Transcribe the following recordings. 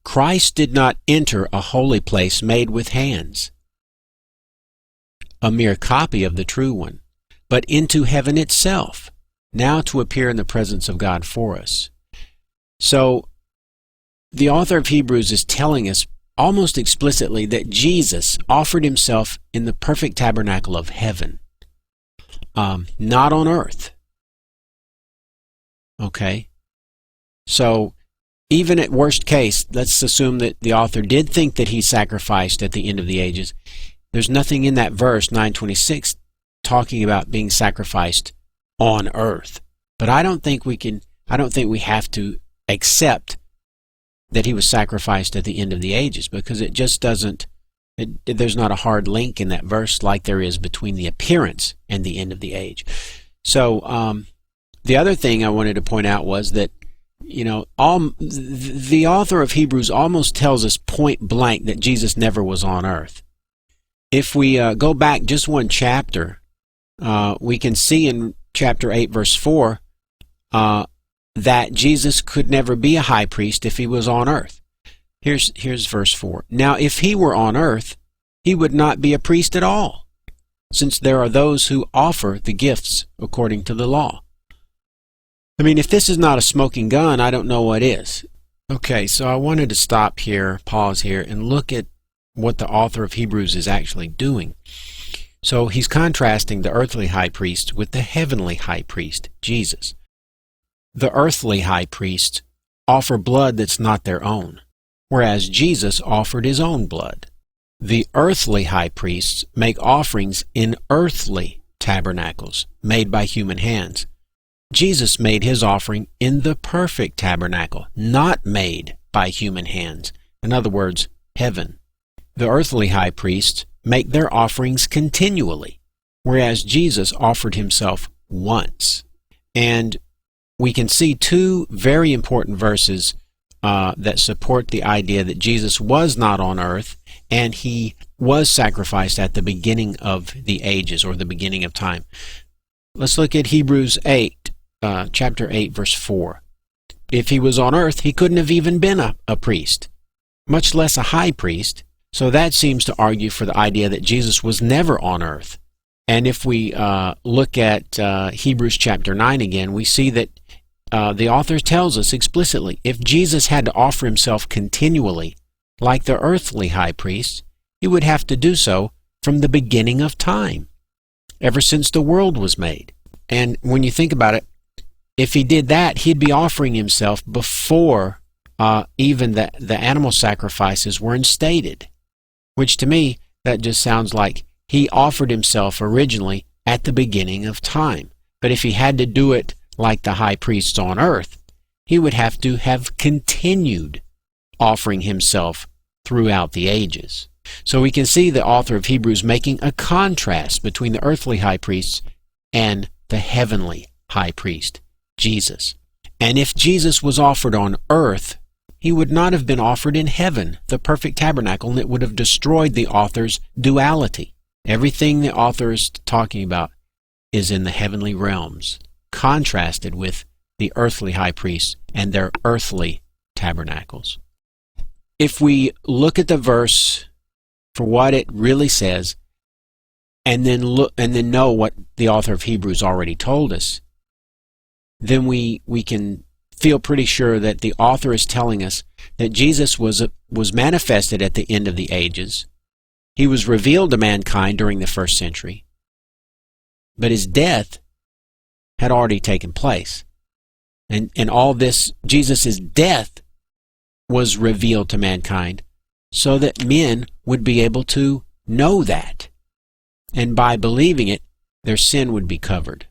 Christ did not enter a holy place made with hands, a mere copy of the true one, but into heaven itself, now to appear in the presence of God for us. So, the author of Hebrews is telling us almost explicitly that Jesus offered himself in the perfect tabernacle of heaven, not on earth. Okay? So, even at worst case, let's assume that the author did think that he sacrificed at the end of the ages. There's nothing in that verse, 9:26, talking about being sacrificed on earth. But I don't think we have to accept that he was sacrificed at the end of the ages, because it just doesn't, there's not a hard link in that verse like there is between the appearance and the end of the age. So the other thing I wanted to point out was that, the author of Hebrews almost tells us point blank that Jesus never was on earth. If we go back just one chapter, we can see in chapter 8, verse 4, that Jesus could never be a high priest if he was on earth. Here's verse 4. Now, if he were on earth, he would not be a priest at all, since there are those who offer the gifts according to the law. I mean, if this is not a smoking gun, I don't know what is. Okay, so I wanted to stop here, pause here, and look at what the author of Hebrews is actually doing. So he's contrasting the earthly high priest with the heavenly high priest, Jesus. The earthly high priests offer blood that's not their own, whereas Jesus offered his own blood. The earthly high priests make offerings in earthly tabernacles made by human hands. Jesus made his offering in the perfect tabernacle, not made by human hands. In other words, heaven. The earthly high priests make their offerings continually, whereas Jesus offered himself once. And we can see two very important verses that support the idea that Jesus was not on earth and he was sacrificed at the beginning of the ages, or the beginning of time. Let's look at Hebrews 8, chapter 8, verse 4. If he was on earth, he couldn't have even been a priest, much less a high priest. So that seems to argue for the idea that Jesus was never on earth. And if we look at Hebrews chapter 9 again, we see that the author tells us explicitly, if Jesus had to offer himself continually, like the earthly high priest, he would have to do so from the beginning of time, ever since the world was made. And when you think about it, if he did that, he'd be offering himself before even the animal sacrifices were instated, which to me, that just sounds like he offered himself originally at the beginning of time. But if he had to do it like the high priests on earth, he would have to have continued offering himself throughout the ages. So we can see the author of Hebrews making a contrast between the earthly high priests and the heavenly high priest, Jesus. And if Jesus was offered on earth, he would not have been offered in heaven, the perfect tabernacle, and it would have destroyed the author's duality. Everything the author is talking about is in the heavenly realms, contrasted with the earthly high priests and their earthly tabernacles. If we look at the verse for what it really says, and then know what the author of Hebrews already told us, then we can feel pretty sure that the author is telling us that Jesus was manifested at the end of the ages. He was revealed to mankind during the first century, but his death had already taken place. And all this, Jesus' death was revealed to mankind so that men would be able to know that. And by believing it, their sin would be covered.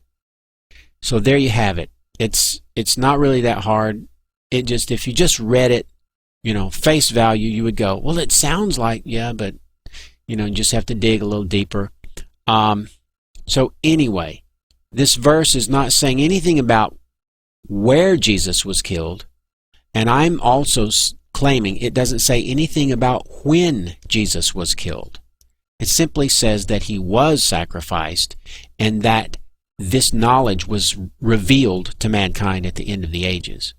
So there you have it. It's not really that hard. If you just read it, face value, you would go, well, it sounds like, yeah, but, you just have to dig a little deeper. So anyway, this verse is not saying anything about where Jesus was killed, and I'm also claiming it doesn't say anything about when Jesus was killed. It simply says that he was sacrificed and that this knowledge was revealed to mankind at the end of the ages.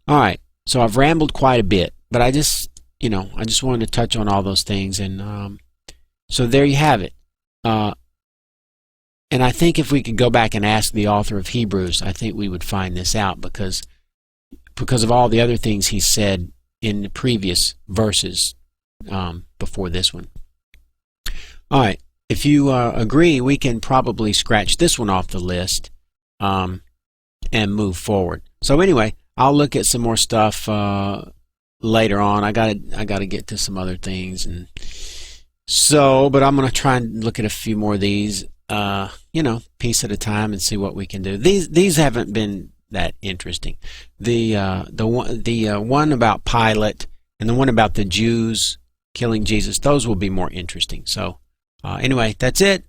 All right, So I've rambled quite a bit, but I just wanted to touch on all those things, and so there you have it. And I think if we could go back and ask the author of Hebrews, I think we would find this out because of all the other things he said in the previous verses before this one. All right, if you agree, we can probably scratch this one off the list and move forward. So anyway, I'll look at some more stuff later on. I gotta get to some other things, and so, but I'm gonna try and look at a few more of these, piece at a time, and see what we can do. These haven't been that interesting. The one about Pilate and the one about the Jews killing Jesus, those will be more interesting. So anyway, that's it.